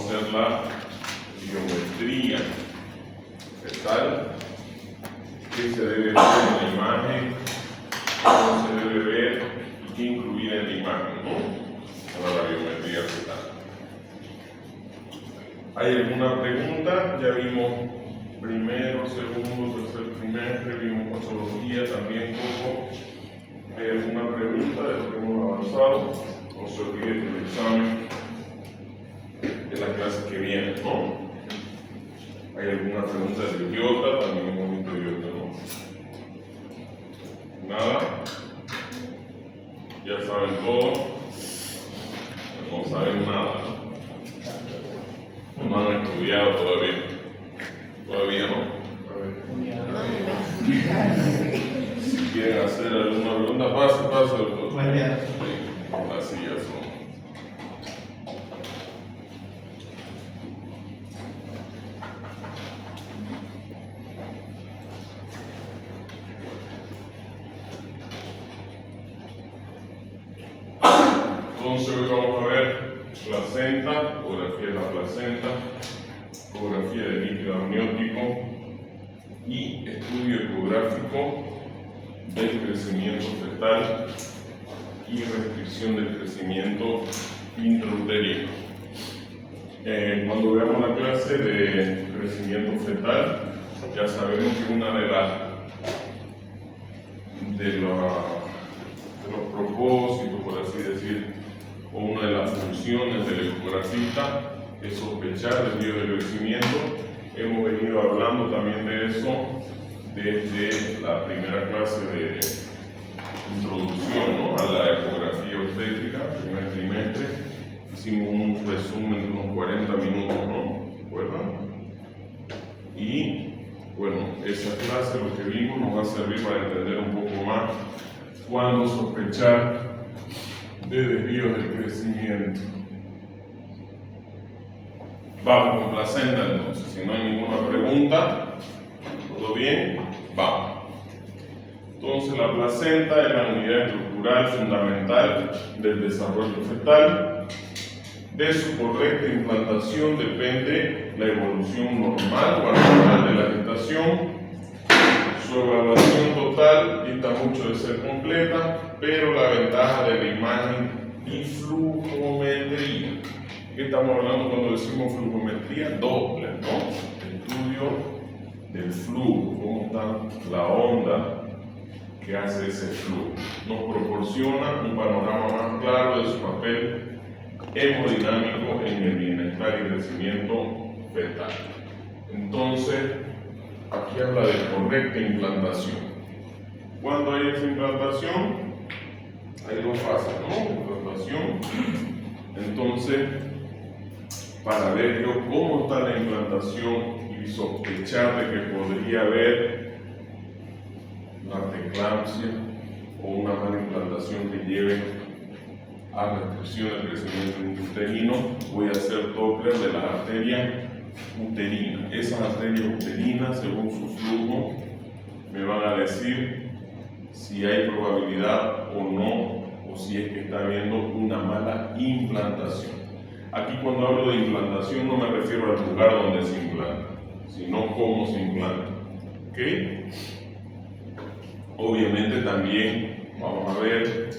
hacer la biometría fetal, qué se debe ver en la imagen, cómo se debe ver y qué incluir en la imagen, ¿no? Para la biometría fetal. ¿Hay alguna pregunta? Ya vimos primero, segundo, tercer trimestre, vimos patología también poco. ¿Hay alguna pregunta de lo que hemos avanzado? No se olvide que el examen de la clase que viene, ¿no? ¿Hay alguna pregunta de idiota? También hemos visto idiota, ¿no? Nada. Ya saben todo. No saben nada. No han estudiado todavía. Todavía no. Si quieren hacer alguna pregunta, pase, doctor. Buen día. Así ya son. Entonces hoy vamos a ver placenta, ecografía de la placenta, ecografía del líquido amniótico y estudio ecográfico del crecimiento fetal y restricción del crecimiento intrauterino. Cuando veamos la clase de crecimiento fetal, ya sabemos que una de los propósitos, por así decir, o una de las funciones del ecografista es sospechar desvío de crecimiento. Hemos venido hablando también de eso desde la primera clase de introducción, ¿no?, a la ecografía obstétrica, primer trimestre. Hicimos un resumen de unos 40 minutos, ¿no? ¿Recuerdan? Y bueno, esa clase, lo que vimos, nos va a servir para entender un poco más cuándo sospechar de desvíos del crecimiento. Vamos con placenta entonces, si no hay ninguna pregunta, ¿todo bien? Vamos. Entonces la placenta es la unidad estructural fundamental del desarrollo fetal. De su correcta implantación depende la evolución normal o anormal de la gestación. Su evaluación total dista mucho de ser completa, pero la ventaja de la imagen y flujometría. ¿Qué estamos hablando cuando decimos flujometría? Doppler, ¿no? Estudio del flujo, cómo está la onda que hace ese flujo. Nos proporciona un panorama más claro de su papel hemodinámico en el bienestar y crecimiento fetal. Entonces, aquí habla de correcta implantación. ¿Cuándo hay esa implantación? Hay dos fases, ¿no? Implantación. Entonces, para ver yo cómo está la implantación y sospechar de que podría haber una preeclampsia o una mala implantación que lleve a restricción del crecimiento intrauterino, voy a hacer Doppler de las arterias uterinas. Esas arterias uterinas, según su flujo, me van a decir si hay probabilidad o no, o si es que está habiendo una mala implantación. Aquí cuando hablo de implantación no me refiero al lugar donde se implanta, sino cómo se implanta. ¿Ok? Obviamente también vamos a ver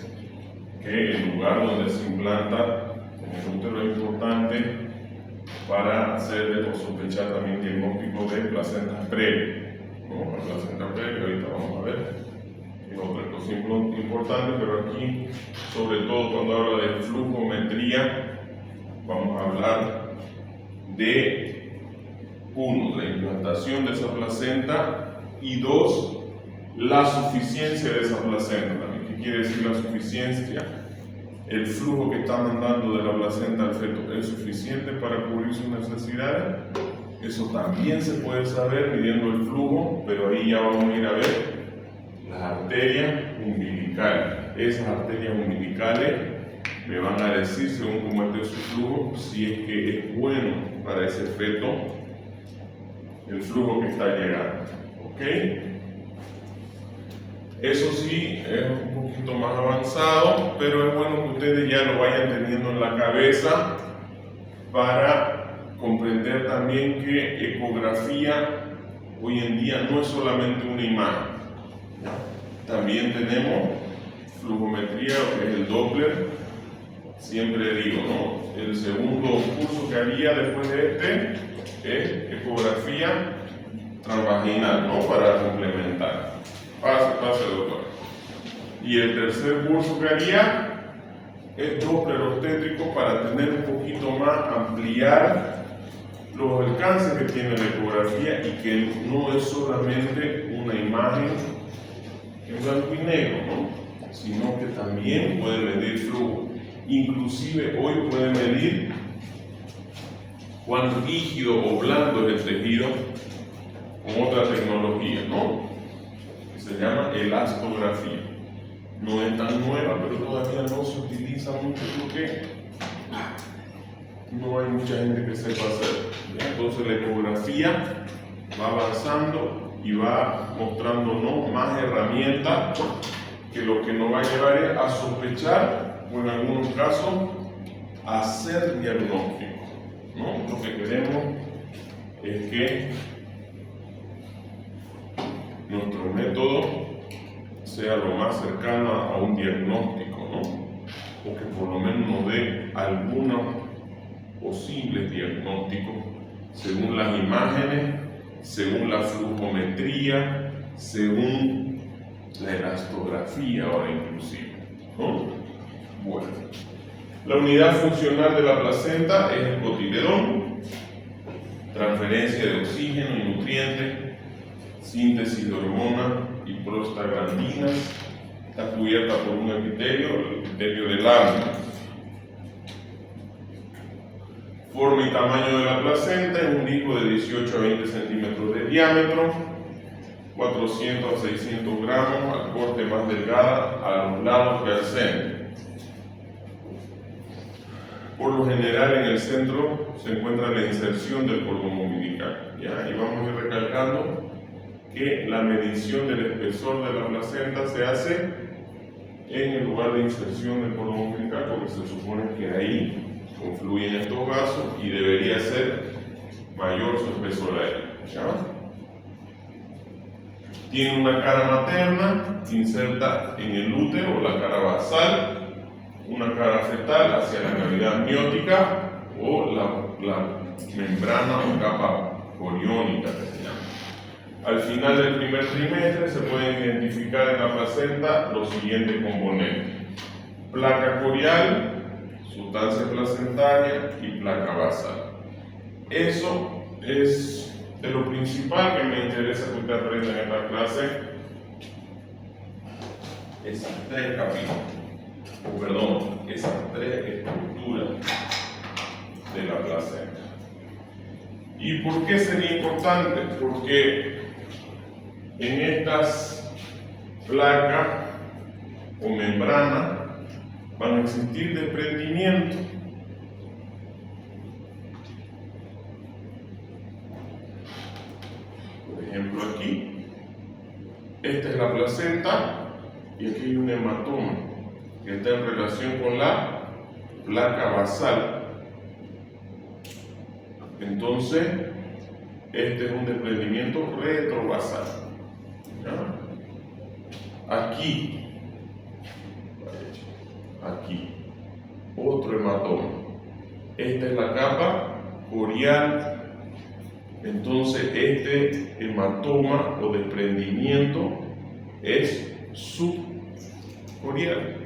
que el lugar donde se implanta en el útero es importante para hacer o sospechar también diagnóstico de placenta previa, ¿no? La placenta previa, ahorita vamos a ver, es otra cosa importante, pero aquí, sobre todo cuando habla de flujometría, vamos a hablar de, uno, la implantación de esa placenta y dos, la suficiencia de esa placenta también. ¿Qué quiere decir la suficiencia? El flujo que está mandando de la placenta al feto es suficiente para cubrir sus necesidades. Eso también se puede saber midiendo el flujo, pero ahí ya vamos a ir a ver las arterias umbilicales. Esas arterias umbilicales me van a decir, según cómo esté su flujo, si es que es bueno para ese feto el flujo que está llegando. ¿Ok? Eso sí, es un poquito más avanzado, pero es bueno que ustedes ya lo vayan teniendo en la cabeza para comprender también que ecografía hoy en día no es solamente una imagen, ¿ya? También tenemos flujometría, que es el Doppler. Siempre digo, ¿no? El segundo curso que haría después de este es ecografía transvaginal, ¿no? Para complementar. Pase, doctor. Y el tercer curso que haría es Doppler obstétrico para tener un poquito más, ampliar los alcances que tiene la ecografía y que no es solamente una imagen en blanco y negro, ¿no? Sino que también puede medir flujo. Inclusive hoy puede medir cuán rígido o blando es el tejido con otra tecnología, ¿no? Que se llama elastografía. No es tan nueva, pero todavía no se utiliza mucho porque no hay mucha gente que sepa hacer. ¿Ya? Entonces la ecografía va avanzando y va mostrándonos más herramientas que lo que nos va a llevar es a sospechar o en algunos casos a hacer diagnóstico, ¿no? Lo que queremos es que nuestro método sea lo más cercano a un diagnóstico, ¿no? O que por lo menos nos dé algunos posibles diagnósticos según las imágenes, según la flujometría, según la elastografía ahora inclusive, ¿no? Bueno, la unidad funcional de la placenta es el cotiledón, transferencia de oxígeno y nutrientes, síntesis de hormonas y prostaglandinas. Está cubierta por un epitelio, el epitelio de lámina. Forma y tamaño de la placenta es un disco de 18 a 20 centímetros de diámetro, 400 a 600 gramos, al corte más delgada a los lados que al centro. Por lo general en el centro se encuentra la inserción del cordón umbilical, ¿ya? Y vamos a ir recalcando que la medición del espesor de la placenta se hace en el lugar de inserción del cordón umbilical porque se supone que ahí confluyen estos vasos y debería ser mayor su espesor ahí, ¿ya? Tiene una cara materna inserta en el útero o la cara basal, una cara fetal hacia la cavidad amniótica o la membrana o capa coriónica que se llama. Al final del primer trimestre se pueden identificar en la placenta los siguientes componentes: placa corial, sustancia placentaria y placa basal. Eso es de lo principal que me interesa que usted aprenda en esta clase. Esas tres estructuras de la placenta. ¿Y por qué sería importante? Porque en estas placas o membranas van a existir desprendimientos. Por ejemplo aquí, esta es la placenta y aquí hay un hematoma que está en relación con la placa basal. Entonces, este es un desprendimiento retrobasal. ¿Ya? Aquí, otro hematoma. Esta es la capa corial. Entonces, este hematoma o desprendimiento es subcorial.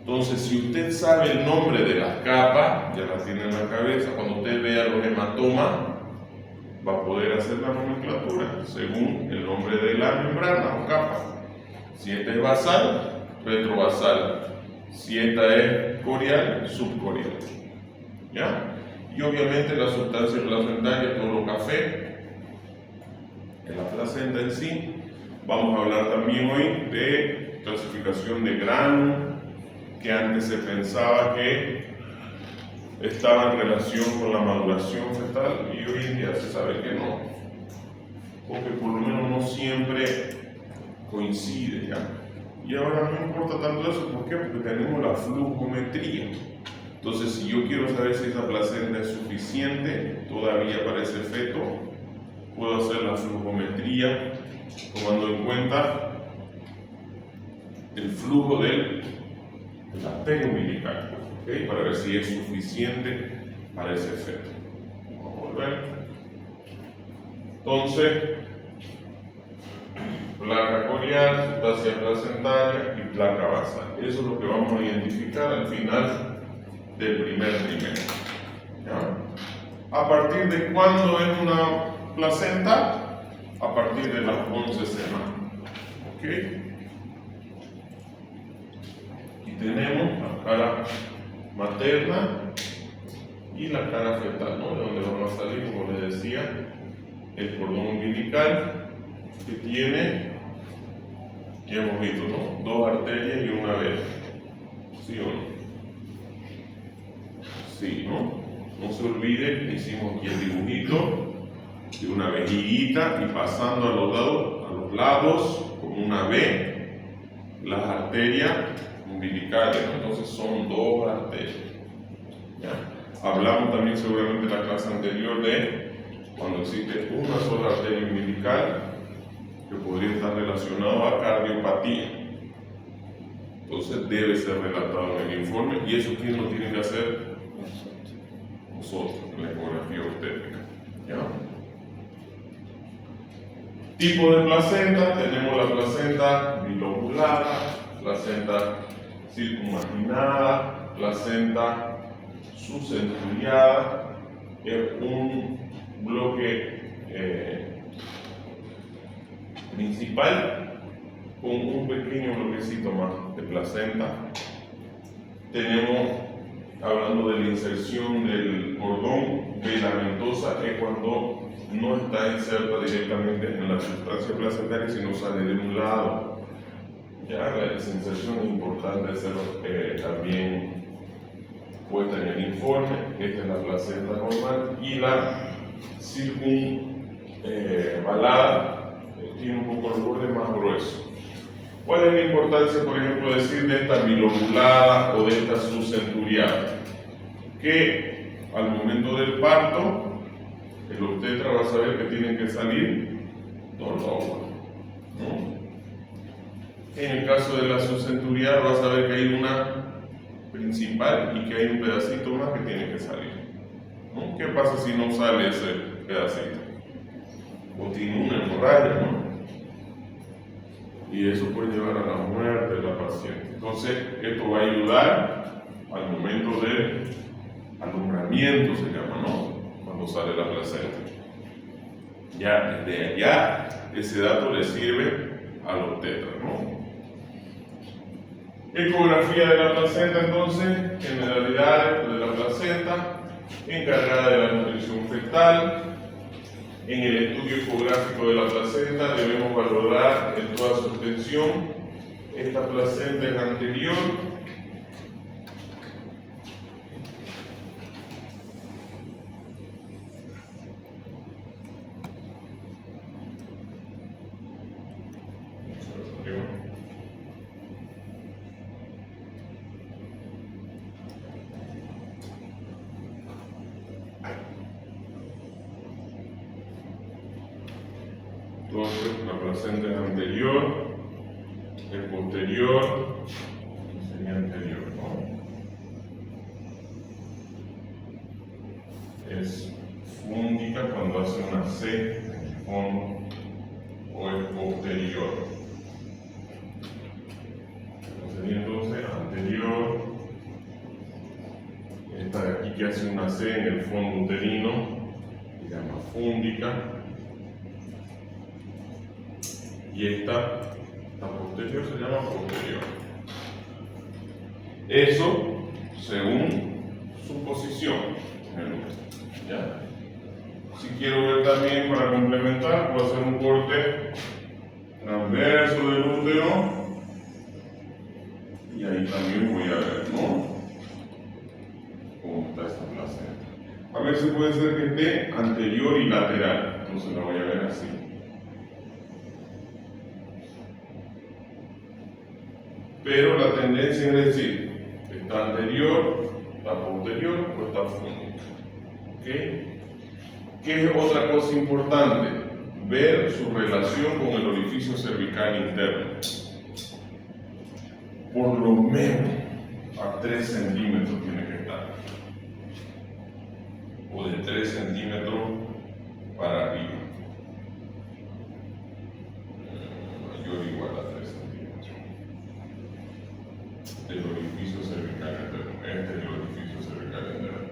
Entonces, si usted sabe el nombre de las capas, ya las tiene en la cabeza, cuando usted vea los hematomas, va a poder hacer la nomenclatura según el nombre de la membrana o capa. Si esta es basal, retrobasal. Si esta es corial, subcorial. ¿Ya? Y obviamente la sustancia placentaria, todo lo café, en la placenta en sí. Vamos a hablar también hoy de clasificación de grano, que antes se pensaba que estaba en relación con la maduración fetal y hoy en día se sabe que no, porque por lo menos no siempre coincide, ¿ya? Y ahora no importa tanto eso, ¿por qué? Porque tenemos la flujometría. Entonces, si yo quiero saber si esa placenta es suficiente todavía para ese feto, puedo hacer la flujometría tomando en cuenta el flujo de la arteria umbilical, ¿okay? Para ver si es suficiente para ese feto. Vamos a volver. Entonces, placa corial, sustancia placentaria y placa basal. Eso es lo que vamos a identificar al final del primer trimestre. ¿Ya? ¿A partir de cuándo es una placenta? A partir de las 11 semanas. ¿Ok? Y tenemos la cara materna y la cara fetal, ¿no? De donde van a salir, como les decía, el cordón umbilical que tiene, ya hemos visto, ¿no? 2 arterias y una vena. ¿Sí o no? Sí, ¿no? No se olvide que hicimos aquí el dibujito de una vejiguita y pasando a los lados como una V, las arterias umbilicales, ¿no? Entonces son 2 arterias. ¿Ya? Hablamos también seguramente en la clase anterior de cuando existe una sola arteria umbilical que podría estar relacionado a cardiopatía. Entonces debe ser relatado en el informe y eso ¿quién lo tiene que hacer? Nosotros, en la ecografía obstétrica. ¿Ya? Tipo de placenta, tenemos la placenta bilobulada, placenta circunmarginada, placenta subcenturiada, es un bloque principal con un pequeño bloquecito más de placenta. Tenemos, hablando de la inserción del cordón filamentosa, es cuando no está inserta directamente en la sustancia placentaria, sino sale de un lado. Ya la inserción es importante hacerlo también puesta en el informe. Esta es la placenta normal y la circunvalada tiene un poco el borde más grueso. ¿Cuál es la importancia, por ejemplo, decir de esta bilobulada o de esta subcenturiada? Que al momento del parto, el obstetra va a saber que tienen que salir 2 óvulos, ¿no? En el caso de la subcenturiada, va a saber que hay una principal y que hay un pedacito más que tiene que salir, ¿no? ¿Qué pasa si no sale ese pedacito? O tiene una hemorragia, ¿no? Y eso puede llevar a la muerte de la paciente. Entonces, esto va a ayudar al momento del alumbramiento, se llama, ¿no? Cuando sale la placenta. Ya desde allá, ese dato le sirve al obstetra, ¿no? Ecografía de la placenta, entonces, generalidades de la placenta, encargada de la nutrición fetal. En el estudio ecográfico de la placenta debemos valorar en toda su extensión. Esta placenta es anterior. Entonces, la placenta es anterior, el posterior sería anterior, ¿no? Es fúngica cuando hace una C en el fondo, o es posterior. Sería entonces anterior, esta de aquí que hace una C en el fondo uterino, se llama fúngica. Y esta, la posterior, se llama posterior. Eso según su posición en el útero. ¿Ya? Si quiero ver también, para complementar, puedo hacer un corte transverso del útero y ahí también voy a ver, ¿no? Cómo está esta placenta. A veces puede ser que esté anterior y lateral, entonces la voy a ver así. Pero la tendencia es decir, está anterior, está posterior o está fúnica. ¿Okay? ¿Qué es otra cosa importante? Ver su relación con el orificio cervical interno. Por lo menos a 3 centímetros tiene que estar. O de 3 centímetros para arriba. Mayor o igual a 3 centímetros. Del orificio cervical interno. Este es el orificio cervical interno.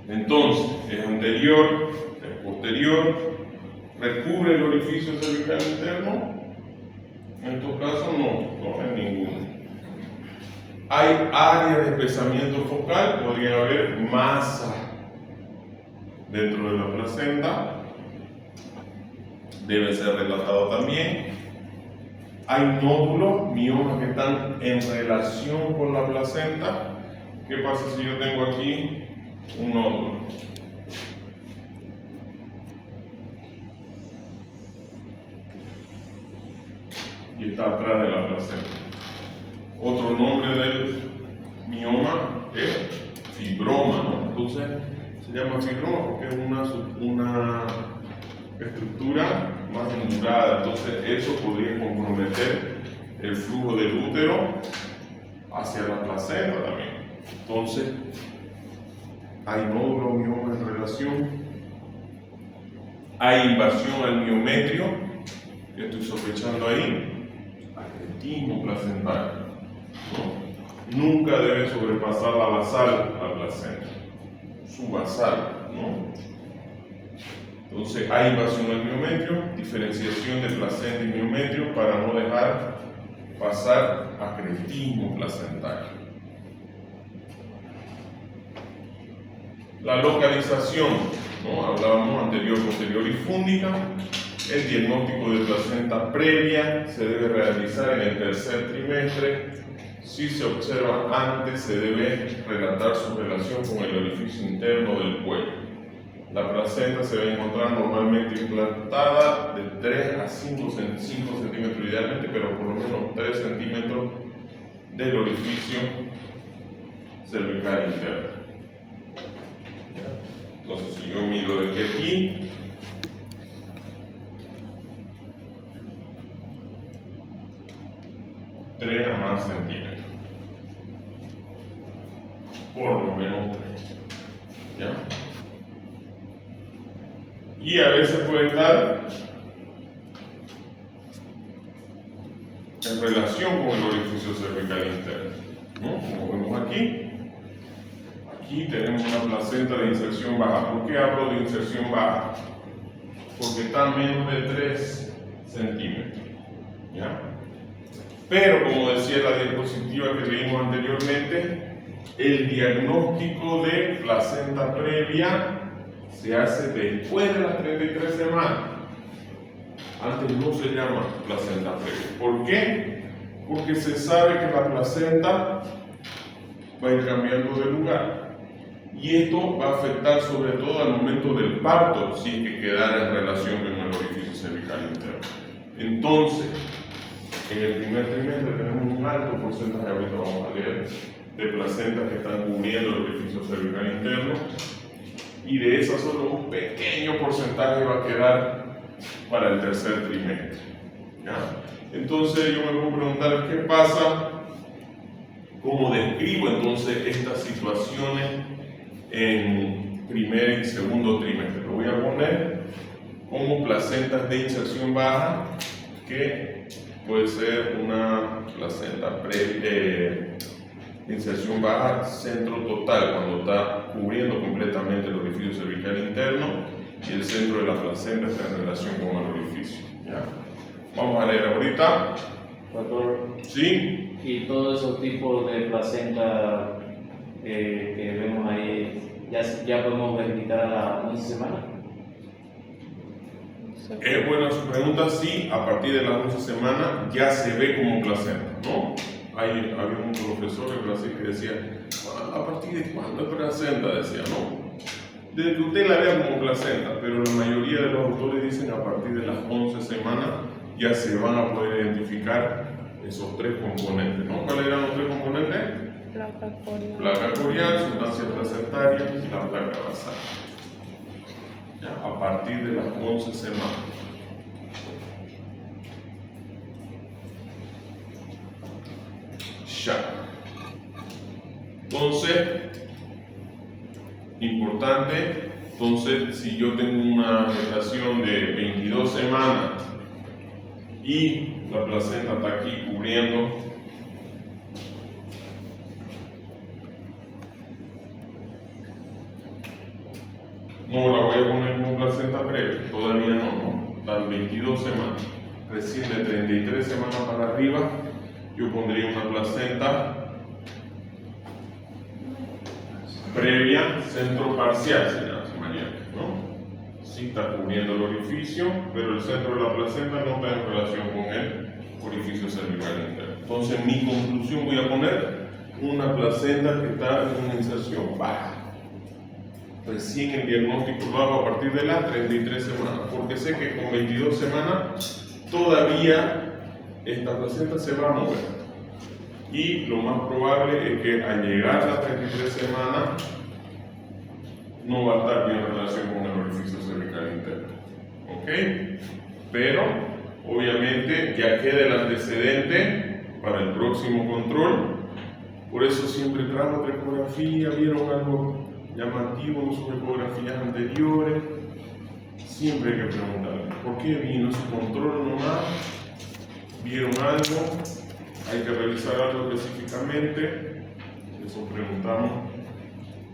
Entonces, es anterior, es posterior, recubre el orificio cervical interno. En estos casos no hay ninguno. Hay áreas de espesamiento focal, podría haber masa dentro de la placenta, debe ser relatado también. Hay nódulos, miomas que están en relación con la placenta. ¿Qué pasa si yo tengo aquí un nódulo? Y está atrás de la placenta. Otro nombre del mioma es fibroma, ¿no? Entonces se llama fibroma porque es una estructura más endurada. Entonces eso podría comprometer el flujo del útero hacia la placenta también. Entonces hay nódulo mioma en relación, hay invasión al miometrio, que estoy sospechando ahí, acretismo placental. ¿No? Nunca debe sobrepasar la basal, la placenta, su basal, ¿no? Entonces hay invasión al miometrio, diferenciación de placenta y miometrio para no dejar pasar acretismo placental. La localización, ¿no? Hablábamos anterior, posterior y fúndica. El diagnóstico de placenta previa se debe realizar en el tercer trimestre. Si se observa antes, se debe relatar su relación con el orificio interno del cuello. La placenta se debe encontrar normalmente implantada de 3 a 5 centímetros idealmente, pero por lo menos 3 centímetros del orificio cervical interno. Entonces, si yo miro desde aquí, tres a más centímetros, por lo menos 3, ¿ya? Y a veces puede estar en relación con el orificio cervical interno, ¿no? Como vemos aquí. Aquí tenemos una placenta de inserción baja. ¿Por qué hablo de inserción baja? Porque está a menos de 3 centímetros, ¿ya? Pero como decía la diapositiva que leímos anteriormente, el diagnóstico de placenta previa se hace después de las 33 semanas. Antes no se llama placenta previa. ¿Por qué? Porque se sabe que la placenta va a ir cambiando de lugar. Y esto va a afectar sobre todo al momento del parto, si es que quedara en relación con el orificio cervical interno. Entonces, en el primer trimestre tenemos un alto porcentaje, ahorita vamos a leer, de placentas que están cubriendo el orificio cervical interno, y de esas solo un pequeño porcentaje va a quedar para el tercer trimestre, ¿ya? Entonces yo me puedo preguntar qué pasa, cómo describo entonces estas situaciones en primer y segundo trimestre. Lo voy a poner como placentas de inserción baja, que puede ser una placenta de inserción baja centro total, cuando está cubriendo completamente el orificio cervical interno y el centro de la placenta está en relación con el orificio, ¿ya? Vamos a leer ahorita. Doctor, ¿Sí? y todos esos tipos de placenta que vemos ahí, ¿ya podemos verificar a la 11 semana? Es buena su pregunta. Sí, a partir de las 11 semanas ya se ve como placenta, ¿no? Había un profesor en Brasil que decía, ¿a partir de cuándo es placenta? Decía, no, desde que usted la vea como placenta, pero la mayoría de los autores dicen a partir de las 11 semanas ya se van a poder identificar esos tres componentes, ¿no? ¿Cuáles eran los tres componentes? Placa corial, sustancia placentaria y la placa basal. Ya, a partir de las 11 semanas. Ya. Entonces, importante, entonces si yo tengo una gestación de 22 semanas y la placenta está aquí cubriendo no la voy a poner como placenta previa, todavía no, están 22 semanas, recién de 33 semanas para arriba yo pondría una placenta previa centro parcial, se llama, ¿no? Sí está cubriendo el orificio, pero el centro de la placenta no está en relación con el orificio cervical interno. Entonces, en mi conclusión voy a poner una placenta que está en una inserción baja. Recién el diagnóstico lo hago a partir de las 33 semanas, porque sé que con 22 semanas todavía esta placenta se va a mover. Y lo más probable es que al llegar a las 33 semanas no va a estar bien en relación con el orificio cervical interno. ¿Ok? Pero, obviamente, ya queda el antecedente para el próximo control. Por eso siempre trajo otra ecografía, vieron algo llamativo en sus ecografías anteriores. Siempre hay que preguntarle, ¿por qué vino su control nomás? ¿Vieron algo? Hay que revisar algo específicamente. Eso preguntamos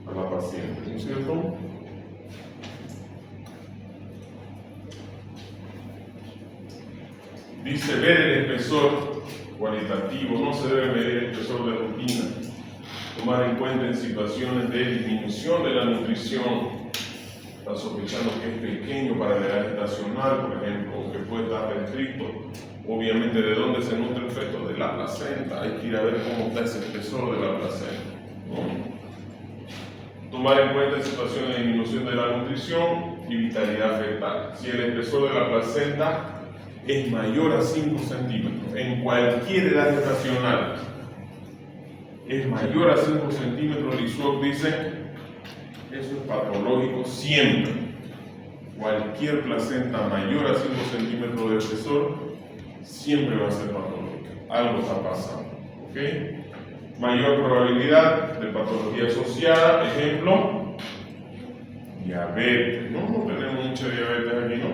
a la paciente, ¿no es cierto? Dice ver el espesor cualitativo, no se debe medir el espesor de rutina. Tomar en cuenta en situaciones de disminución de la nutrición. Está sospechando que es pequeño para la edad gestacional, por ejemplo, que puede estar restricto. Obviamente, ¿de dónde se nutre el feto? De la placenta. Hay que ir a ver cómo está ese espesor de la placenta, ¿no? Tomar en cuenta en situaciones de disminución de la nutrición y vitalidad fetal. Si el espesor de la placenta es mayor a 5 centímetros, en cualquier edad gestacional, es mayor a 5 centímetros, Lisuoc dice, eso es patológico siempre. Cualquier placenta mayor a 5 centímetros de espesor siempre va a ser patológica. Algo está pasando. ¿Okay? Mayor probabilidad de patología asociada, ejemplo, diabetes. No tenemos mucha diabetes aquí, ¿no?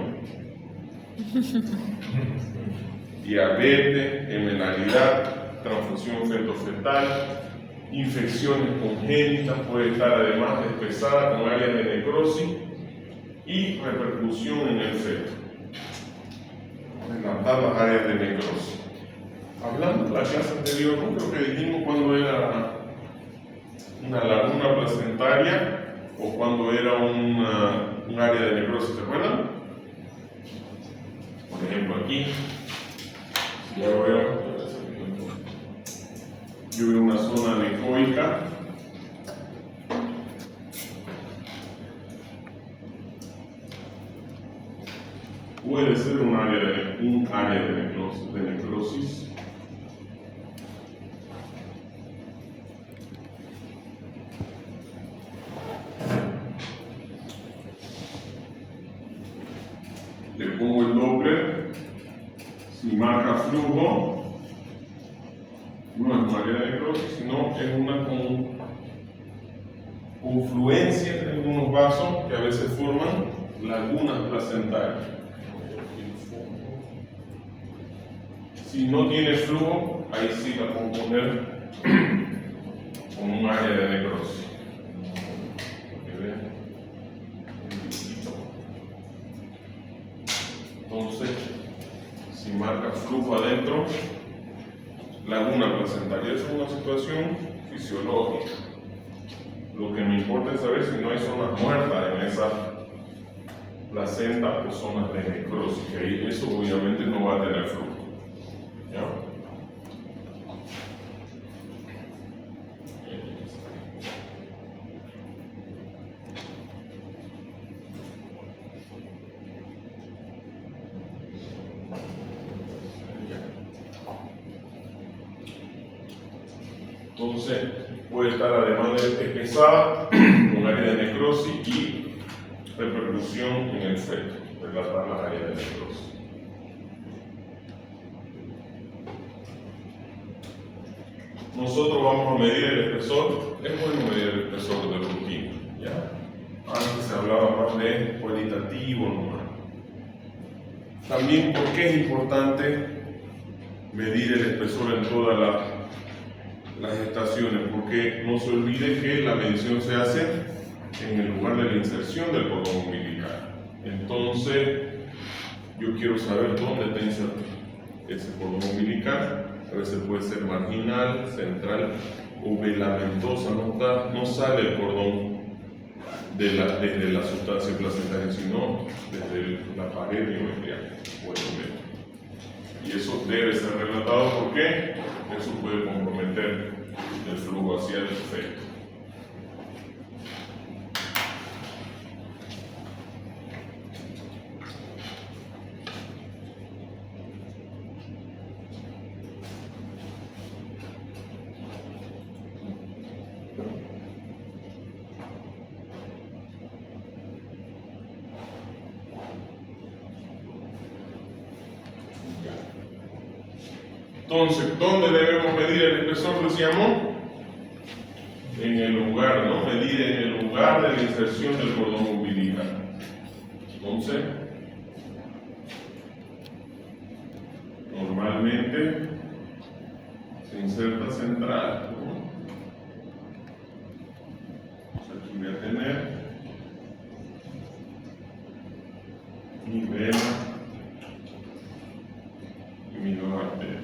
Diabetes, hemelalidad, transfusión feto-fetal, infecciones congénitas, puede estar además espesada con áreas de necrosis y repercusión en el feto. Relatar las áreas de necrosis. Hablando de la clase anterior, ¿no? Creo que dijimos cuando era una laguna placentaria o cuando era un área de necrosis, ¿se acuerdan? Por ejemplo, aquí yo veo una zona necoica. Puede ser un área de necrosis. Le pongo el Doppler. Si marca flujo, no es un área de necrosis, sino es una confluencia entre algunos vasos que a veces forman lagunas placentarias. Si no tiene flujo, ahí sí la puedo poner como un área de necrosis. Entonces, si marca flujo adentro, laguna placentaria, es una situación fisiológica. Lo que me importa es saber si no hay zonas muertas en esa placenta o zonas de necrosis, que ahí eso obviamente no va a tener flujo. ¿Ya? Entonces puede estar además de pesada, un área de necrosis y repercusión en el feto, relatar las áreas de necrosis. Nosotros vamos a medir el espesor. Es bueno medir el espesor de rutina, ¿ya? Antes se hablaba más de cualitativo nomás. También, ¿por qué es importante medir el espesor en todas las estaciones? Porque no se olvide que la medición se hace en el lugar de la inserción del cordón umbilical. Entonces, yo quiero saber dónde está inserto ese cordón umbilical. A veces puede ser marginal, central o velamentosa. No sale el cordón desde la sustancia placentaria, sino desde la pared miometrial o el medio. Y eso debe ser relatado porque eso puede comprometer el flujo hacia el feto. Entonces, ¿dónde debemos medir el espesor? Decíamos, en el lugar, ¿no? Medir en el lugar de la inserción del cordón umbilical. Entonces, normalmente se inserta central, ¿no? Entonces, aquí voy a tener mi vena y mi nueva arteria.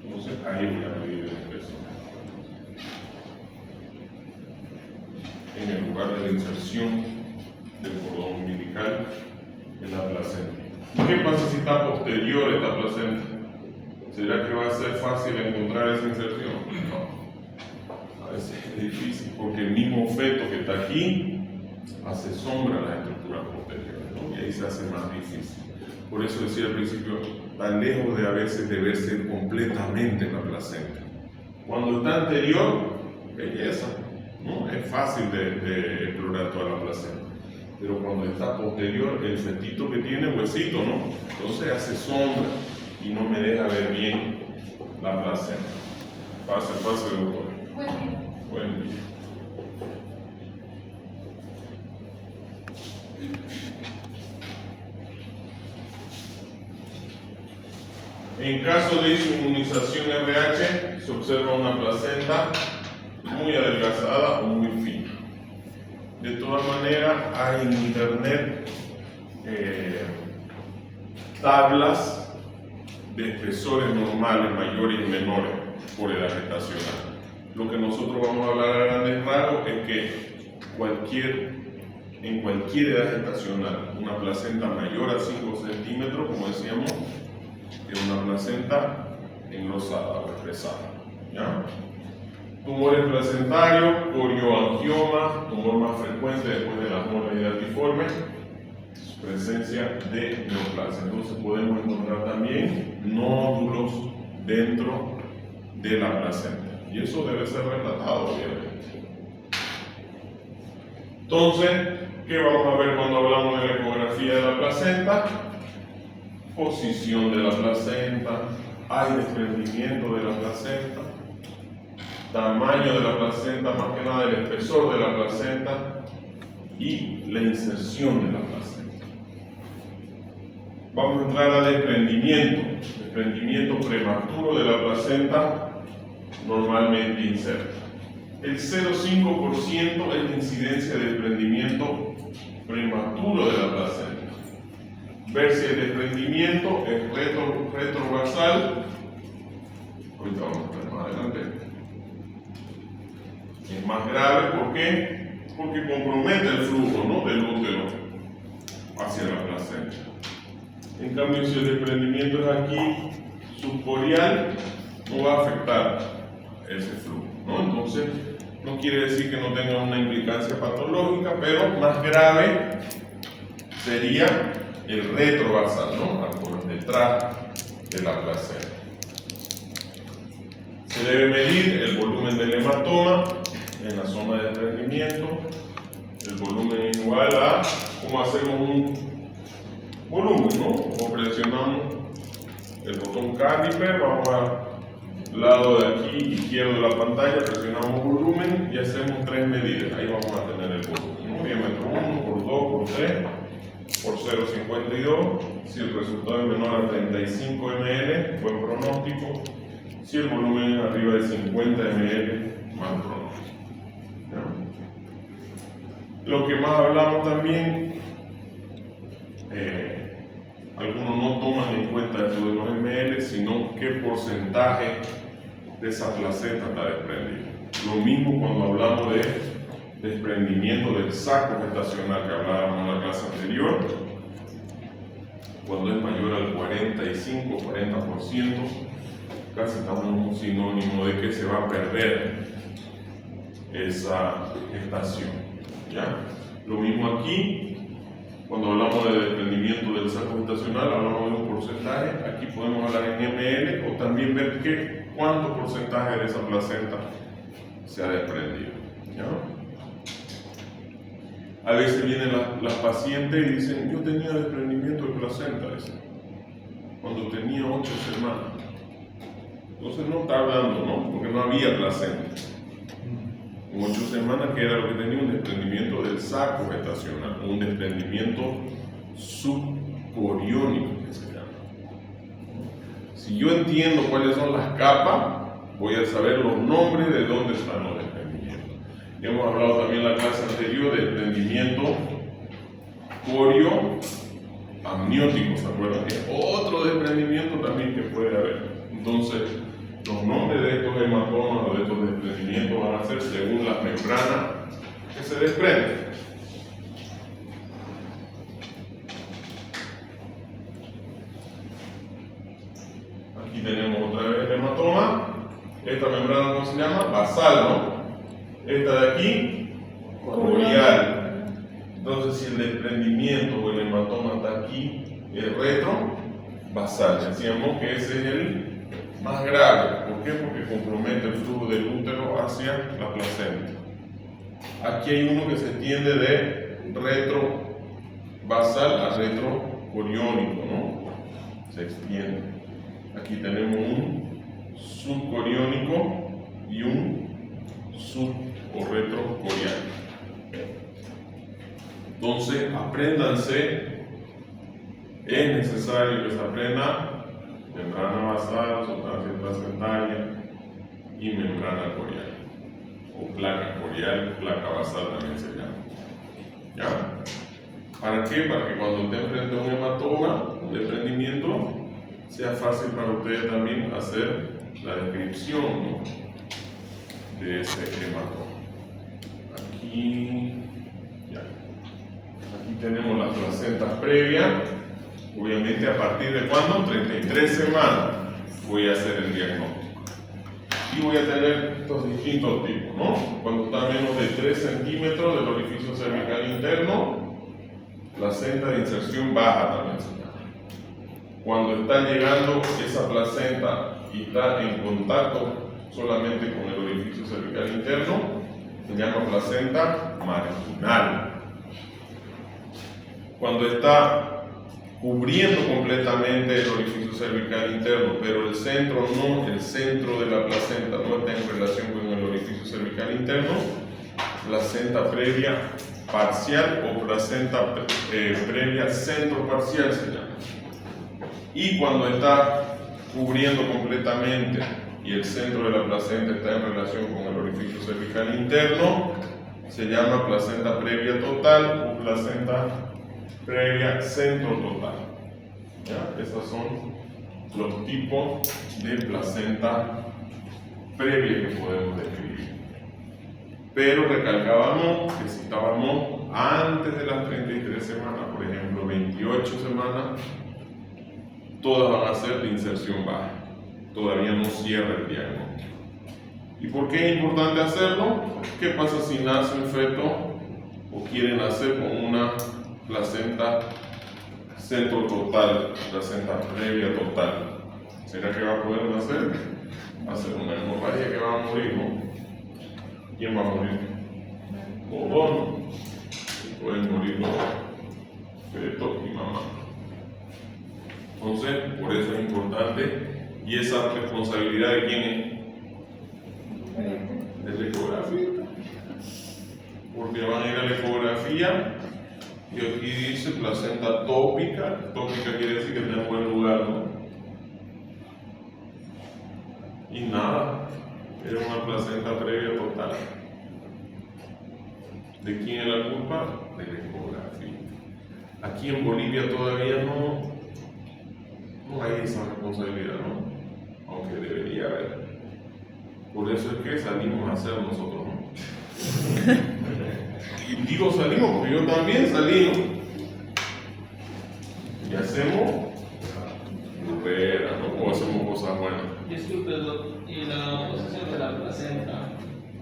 Entonces ahí voy a medir el espesor. En el lugar de la inserción del cordón umbilical en la placenta. ¿Qué pasa si está posterior esta placenta? ¿Será que va a ser fácil encontrar esa inserción? No. A veces es difícil porque el mismo feto que está aquí hace sombra a las estructuras posteriores, ¿no? Y ahí se hace más difícil. Por eso decía al principio, tan lejos de a veces de verse completamente la placenta. Cuando está anterior, belleza, ¿no? Es fácil de explorar toda la placenta. Pero cuando está posterior, el fetito que tiene huesito, ¿no? Entonces hace sombra y no me deja ver bien la placenta. Pase, doctor. Buen día. En caso de inmunización RH, se observa una placenta muy adelgazada o muy fina. De todas maneras, hay en internet tablas de espesores normales, mayores y menores por edad gestacional. Lo que nosotros vamos a hablar a grandes rasgos es que en cualquier edad gestacional, una placenta mayor a 5 centímetros, como decíamos, es una placenta engrosada o espesada, ¿ya? Tumores placentarios, corioangioma, tumor más frecuente después de las molas hidatiformes, presencia de neoplasia. Entonces podemos encontrar también nódulos dentro de la placenta y eso debe ser relatado, obviamente. Entonces, ¿qué vamos a ver cuando hablamos de la ecografía de la placenta? Posición de la placenta, hay desprendimiento de la placenta, tamaño de la placenta, más que nada el espesor de la placenta y la inserción de la placenta. Vamos a entrar a desprendimiento prematuro de la placenta normalmente inserta. El 0,5% es la incidencia de desprendimiento prematuro de la placenta. Ver si el desprendimiento es retrobasal. Ahorita vamos a ver más adelante. Es más grave, ¿por qué? Porque compromete el flujo, ¿no?, del útero hacia la placenta. En cambio, si el desprendimiento es aquí subcorial, no va a afectar ese flujo, ¿no? Entonces, no quiere decir que no tenga una implicancia patológica, pero más grave sería el retrobasal, ¿no?, por detrás de la placenta. Se debe medir el volumen del hematoma en la zona de desprendimiento. El volumen es igual a cómo hacemos un volumen, ¿no? Como presionamos el botón caliper, vamos al lado de aquí izquierdo de la pantalla, presionamos volumen y hacemos 3 medidas. Ahí vamos a tener el volumen, ¿no? Diámetro 1 por 2 por 3 por 0,52. Si el resultado es menor a 35 ml, buen pronóstico. Si el volumen es arriba de 50 ml, mal pronóstico. ¿Ya? Lo que más hablamos también, algunos no toman en cuenta esto de los ml, sino qué porcentaje de esa placenta está desprendida. Lo mismo cuando hablamos de desprendimiento del saco gestacional que hablábamos en la clase anterior, cuando es mayor al 45-40%, casi estamos en un sinónimo de que se va a perder esa gestación. ¿Ya? Lo mismo aquí, cuando hablamos de desprendimiento del saco gestacional, hablamos de un porcentaje. Aquí podemos hablar en ml o también ver cuánto porcentaje de esa placenta se ha desprendido. ¿Ya? A veces vienen las pacientes y dicen, yo tenía desprendimiento de placenta, cuando tenía 8 semanas. Entonces no está hablando, ¿no? Porque no había placenta. En 8 semanas, que era lo que tenía, un desprendimiento del saco gestacional, un desprendimiento subcoriónico que se llama. Si yo entiendo cuáles son las capas, voy a saber los nombres de dónde están los desprendimientos. Ya hemos hablado también en la clase anterior de desprendimiento corioamniótico, ¿se acuerdan? Es otro desprendimiento también que puede haber. Entonces, los nombres de estos hematomas o de estos desprendimientos van a ser según las membranas que se desprenden. Aquí tenemos otra vez el hematoma. Esta membrana, ¿cómo se llama? Basal, ¿no? Esta de aquí, corial. Entonces, si el desprendimiento o el hematoma está aquí, el retrobasal, decíamos que ese es el más grave. ¿Por qué? Porque compromete el flujo del útero hacia la placenta. Aquí hay uno que se extiende de retrobasal a retrocoriónico, ¿no? Se extiende. Aquí tenemos un subcoriónico y un sub o retrocorial. Entonces, apréndanse, es necesario que se aprenda membrana basal, sustancia placentaria y membrana corial, o placa corial, placa basal también se llama. ¿Ya? ¿Para qué? Para que cuando estén frente a un hematoma, un desprendimiento, sea fácil para ustedes también hacer la descripción, ¿no?, de ese hematoma. Aquí, ya. Aquí tenemos las placentas previas. Obviamente, a partir de cuándo? 33 semanas voy a hacer el diagnóstico. Y voy a tener estos distintos tipos, ¿no? Cuando está a menos de 3 centímetros del orificio cervical interno, placenta de inserción baja también se llama. Cuando está llegando esa placenta y está en contacto solamente con el orificio cervical interno, se llama placenta marginal. Cuando está cubriendo completamente el orificio cervical interno, pero el centro de la placenta no está en relación con el orificio cervical interno, placenta previa parcial o placenta previa centroparcial se llama. Y cuando está cubriendo completamente y el centro de la placenta está en relación con el orificio cervical interno, se llama placenta previa total o placenta previa centro total. ¿Ya? Estos son los tipos de placenta previa que podemos describir. Pero recalcábamos que si estábamos antes de las 33 semanas, por ejemplo 28 semanas, todas van a ser de inserción baja. Todavía no cierra el diagnóstico. ¿Y por qué es importante hacerlo? ¿Qué pasa si nace un feto o quiere nacer con una placenta centro total, placenta previa total? ¿Será que va a poder nacer? Va a ser una hemorragia que va a morir, ¿no? ¿Quién va a morir? Bobón. Pueden morir los fetos y mamá. Entonces, por eso es importante. ¿Y esa responsabilidad de quién es? Del ecografista. Porque van a ir a la ecografía y aquí dice placenta tópica. Tópica quiere decir que está en buen lugar, ¿no? Y nada, era una placenta previa total. ¿De quién es la culpa? De la ecografía. Aquí en Bolivia todavía no hay esa responsabilidad, ¿no? Aunque debería haber. Por eso es que salimos a hacer nosotros, ¿no? Y digo salimos porque yo también salí, ¿no? Y hacemos ¿no? O hacemos cosas buenas. Disculpe, y la posición de la placenta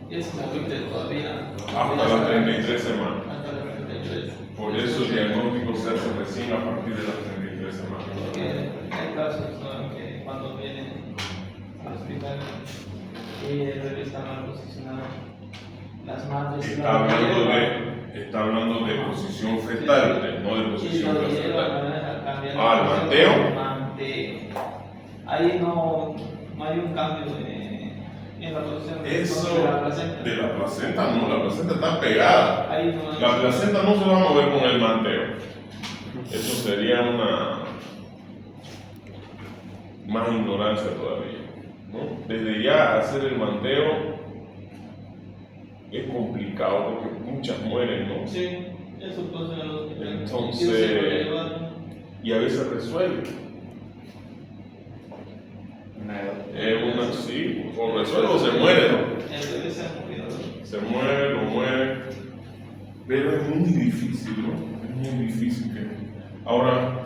es movible todavía. Hasta las 33 semanas. Hasta las 33. Por eso el diagnóstico se hace recién a partir de las 33 semanas. Porque hay casos, ¿no?, que cuando vienen al hospital y revisan la posición, las madres. Está hablando de posición fetal, no de Y posición lo llevan fetal. a cambiar. ¿El manteo? Ahí no hay un cambio en la posición Eso de la placenta. de la placenta no, la placenta está pegada. Ahí no hay. La placenta no se va a mover con el manteo. Eso sería una más ignorancia todavía, ¿no? Desde ya hacer el manteo es complicado porque muchas mueren, ¿no? Sí, eso pasa en el hospital. Entonces, Y se lo llevan. y a veces resuelve. Sí, o resuelve o se muere, ¿no? El bebé se ha morido. Se mueve, lo mueve, pero es muy difícil, ¿no? Es muy difícil que... Ahora,